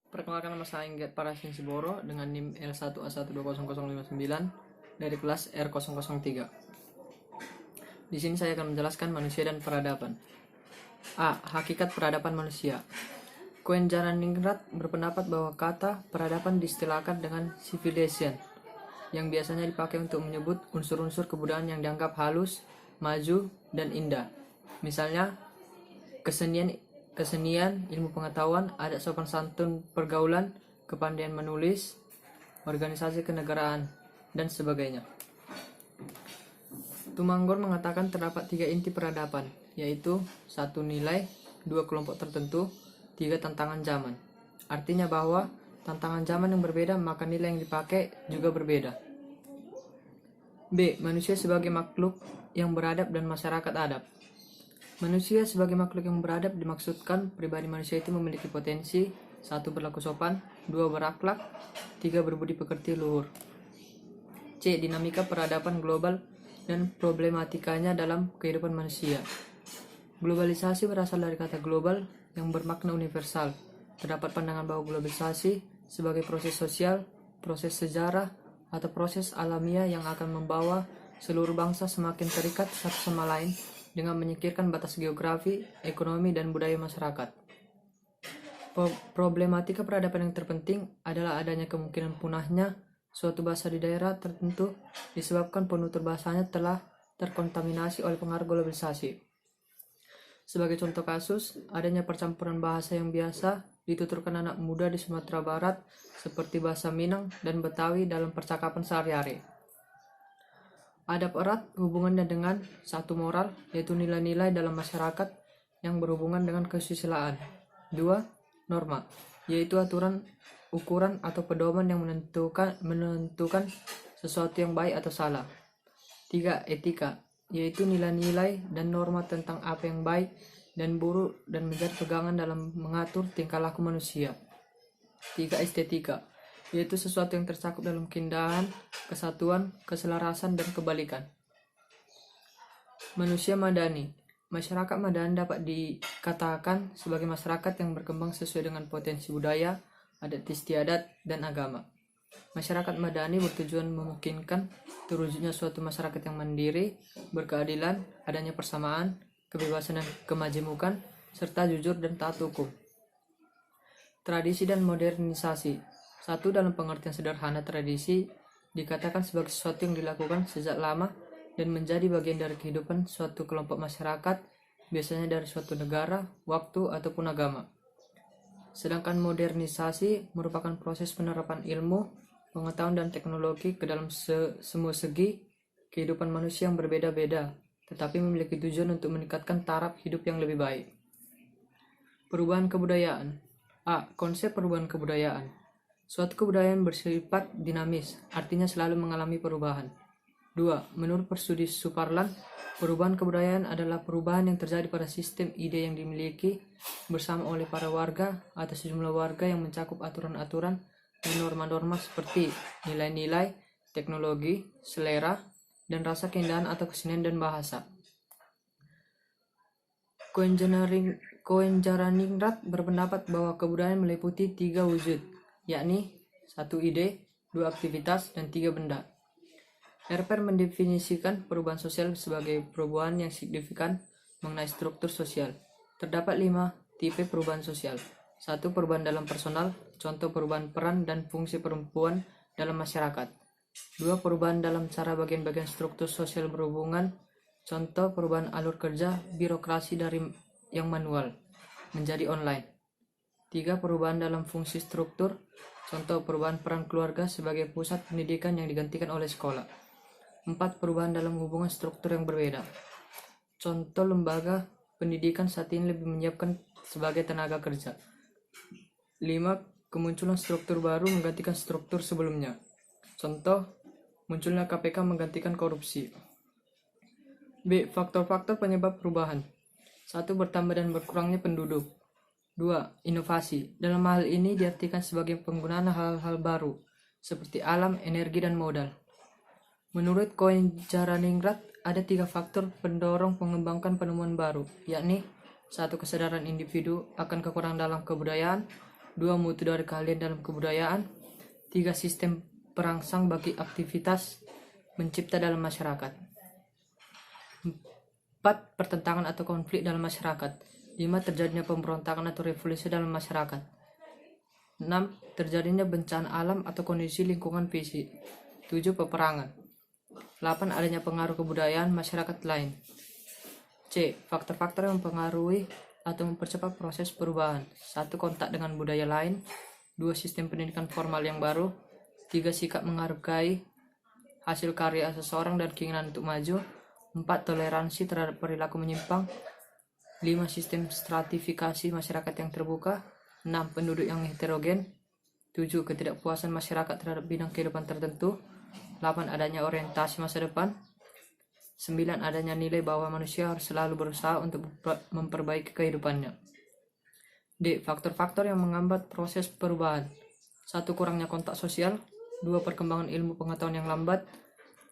Perkenalkan, nama saya Ingget Parasinsiboro dengan NIM L1A1200059 dari kelas R003. Di sini saya akan menjelaskan manusia dan peradaban. A. Hakikat peradaban manusia. Koenjaraningrat berpendapat bahwa kata peradaban diistilahkan dengan civilization, yang biasanya dipakai untuk menyebut unsur-unsur kebudayaan yang dianggap halus, maju, dan indah. Misalnya, kesenian, ilmu pengetahuan, adat sopan santun pergaulan, kepandaian menulis, organisasi kenegaraan, dan sebagainya. Tumanggor mengatakan terdapat 3 inti peradaban, yaitu 1 nilai, 2 kelompok tertentu, 3 tantangan zaman. Artinya bahwa tantangan zaman yang berbeda, maka nilai yang dipakai juga berbeda. B. Manusia sebagai makhluk yang beradab dan masyarakat adab. Manusia sebagai makhluk yang beradab dimaksudkan pribadi manusia itu memiliki potensi 1. Berlaku sopan, 2. Berakhlak, 3. Berbudi pekerti luhur. C. Dinamika peradaban global dan problematikanya dalam kehidupan manusia. Globalisasi berasal dari kata global yang bermakna universal. Terdapat pandangan bahwa globalisasi sebagai proses sosial, proses sejarah, atau proses alamiah yang akan membawa seluruh bangsa semakin terikat satu sama lain dengan menyingkirkan batas geografi, ekonomi, dan budaya masyarakat. Problematika peradaban yang terpenting adalah adanya kemungkinan punahnya suatu bahasa di daerah tertentu disebabkan penutur bahasanya telah terkontaminasi oleh pengaruh globalisasi. Sebagai contoh kasus, adanya percampuran bahasa yang biasa dituturkan anak muda di Sumatera Barat seperti bahasa Minang dan Betawi dalam percakapan sehari-hari. Adab erat hubungannya dengan 1. Moral, yaitu nilai-nilai dalam masyarakat yang berhubungan dengan kesusilaan. 2. Norma, yaitu aturan, ukuran atau pedoman yang menentukan sesuatu yang baik atau salah. 3. Etika, yaitu nilai-nilai dan norma tentang apa yang baik dan buruk dan menjadi pegangan dalam mengatur tingkah laku manusia. 3. Estetika, yaitu sesuatu yang tercakup dalam keindahan, kesatuan, keselarasan, dan kebalikan. Manusia madani. Masyarakat madani dapat dikatakan sebagai masyarakat yang berkembang sesuai dengan potensi budaya, adat istiadat, dan agama. Masyarakat madani bertujuan memungkinkan terwujudnya suatu masyarakat yang mandiri, berkeadilan, adanya persamaan, kebebasan dan kemajemukan, serta jujur dan taat hukum. Tradisi dan modernisasi. 1. Dalam pengertian sederhana, tradisi dikatakan sebagai sesuatu yang dilakukan sejak lama dan menjadi bagian dari kehidupan suatu kelompok masyarakat, biasanya dari suatu negara, waktu, ataupun agama. Sedangkan modernisasi merupakan proses penerapan ilmu, pengetahuan, dan teknologi ke dalam semua segi kehidupan manusia yang berbeda-beda, tetapi memiliki tujuan untuk meningkatkan taraf hidup yang lebih baik. Perubahan kebudayaan. A. Konsep perubahan kebudayaan. Suatu kebudayaan bersifat dinamis, artinya selalu mengalami perubahan. 2. Menurut Persudi Suparlan, perubahan kebudayaan adalah perubahan yang terjadi pada sistem ide yang dimiliki bersama oleh para warga atau sejumlah warga yang mencakup aturan-aturan dan norma-norma seperti nilai-nilai, teknologi, selera, dan rasa keindahan atau kesenian dan bahasa. Koenjaraningrat berpendapat bahwa kebudayaan meliputi 3 wujud, yakni 1 ide, 2 aktivitas, dan 3 benda. Herper mendefinisikan perubahan sosial sebagai perubahan yang signifikan mengenai struktur sosial. Terdapat 5 tipe perubahan sosial. 1. Perubahan dalam personal, contoh perubahan peran dan fungsi perempuan dalam masyarakat. 2. Perubahan dalam cara bagian-bagian struktur sosial berhubungan, contoh perubahan alur kerja birokrasi dari yang manual menjadi online. 3. Perubahan dalam fungsi struktur, contoh perubahan peran keluarga sebagai pusat pendidikan yang digantikan oleh sekolah. 4. Perubahan dalam hubungan struktur yang berbeda, contoh lembaga pendidikan saat ini lebih menyiapkan sebagai tenaga kerja. 5. Kemunculan struktur baru menggantikan struktur sebelumnya, contoh munculnya KPK menggantikan korupsi. B. Faktor-faktor penyebab perubahan. 1. Bertambah dan berkurangnya penduduk. 2. Inovasi. Dalam hal ini diartikan sebagai penggunaan hal-hal baru seperti alam, energi, dan modal. Menurut Koenjaraningrat, ada 3 faktor pendorong mengembangkan penemuan baru, yakni 1. Kesadaran individu akan kekurangan dalam kebudayaan, 2. Mutu dari keahlian dalam kebudayaan. 3. Sistem perangsang bagi aktivitas mencipta dalam masyarakat. 4. Pertentangan atau konflik dalam masyarakat. 5. Terjadinya pemberontakan atau revolusi dalam masyarakat. 6. Terjadinya bencana alam atau kondisi lingkungan fisik. 7. Peperangan. 8. Adanya pengaruh kebudayaan masyarakat lain. C. Faktor-faktor yang mempengaruhi atau mempercepat proses perubahan. 1. Kontak dengan budaya lain. 2. Sistem pendidikan formal yang baru. 3. Sikap menghargai hasil karya seseorang dan keinginan untuk maju. 4. Toleransi terhadap perilaku menyimpang. 5. Sistem stratifikasi masyarakat yang terbuka. 6. Penduduk yang heterogen. 7. Ketidakpuasan masyarakat terhadap bidang kehidupan tertentu. 8. Adanya orientasi masa depan. 9. Adanya nilai bahwa manusia harus selalu berusaha untuk memperbaiki kehidupannya. D. Faktor-faktor yang menghambat proses perubahan. 1. Kurangnya kontak sosial. 2. Perkembangan ilmu pengetahuan yang lambat.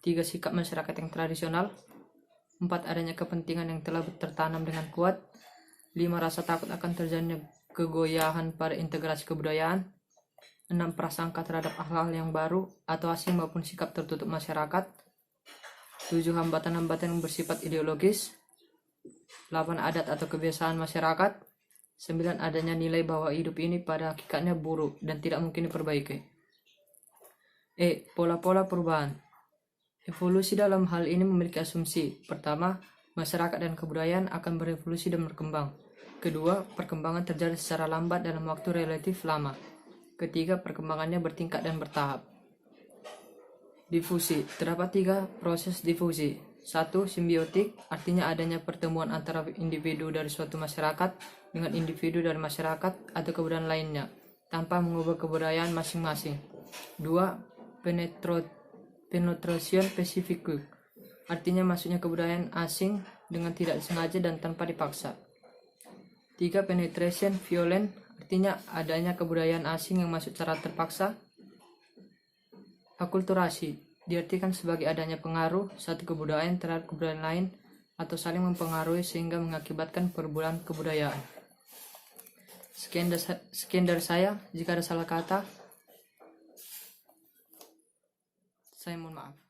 3. Sikap masyarakat yang tradisional. 4. Adanya kepentingan yang telah tertanam dengan kuat. 5. Rasa takut akan terjadinya kegoyahan pada integrasi kebudayaan. 6. Prasangka terhadap hal-hal yang baru atau asing maupun sikap tertutup masyarakat. 7. Hambatan-hambatan yang bersifat ideologis. 8. Adat atau kebiasaan masyarakat. 9. Adanya nilai bahwa hidup ini pada hakikatnya buruk dan tidak mungkin diperbaiki. E. Pola-pola perubahan. Evolusi dalam hal ini memiliki asumsi. Pertama, masyarakat dan kebudayaan akan berevolusi dan berkembang. Kedua, perkembangan terjadi secara lambat dalam waktu relatif lama. Ketiga, perkembangannya bertingkat dan bertahap. Difusi. Terdapat 3 proses difusi. 1. Simbiotik, artinya adanya pertemuan antara individu dari suatu masyarakat dengan individu dari masyarakat atau kebudayaan lainnya, tanpa mengubah kebudayaan masing-masing. 2. Penetration spesifik, artinya masuknya kebudayaan asing dengan tidak disengaja dan tanpa dipaksa. 3. Penetration violent, artinya adanya kebudayaan asing yang masuk secara terpaksa. Akulturasi diartikan sebagai adanya pengaruh satu kebudayaan terhadap kebudayaan lain atau saling mempengaruhi sehingga mengakibatkan perubahan kebudayaan. Sekian dari saya. Jika ada salah kata, saya mohon maaf.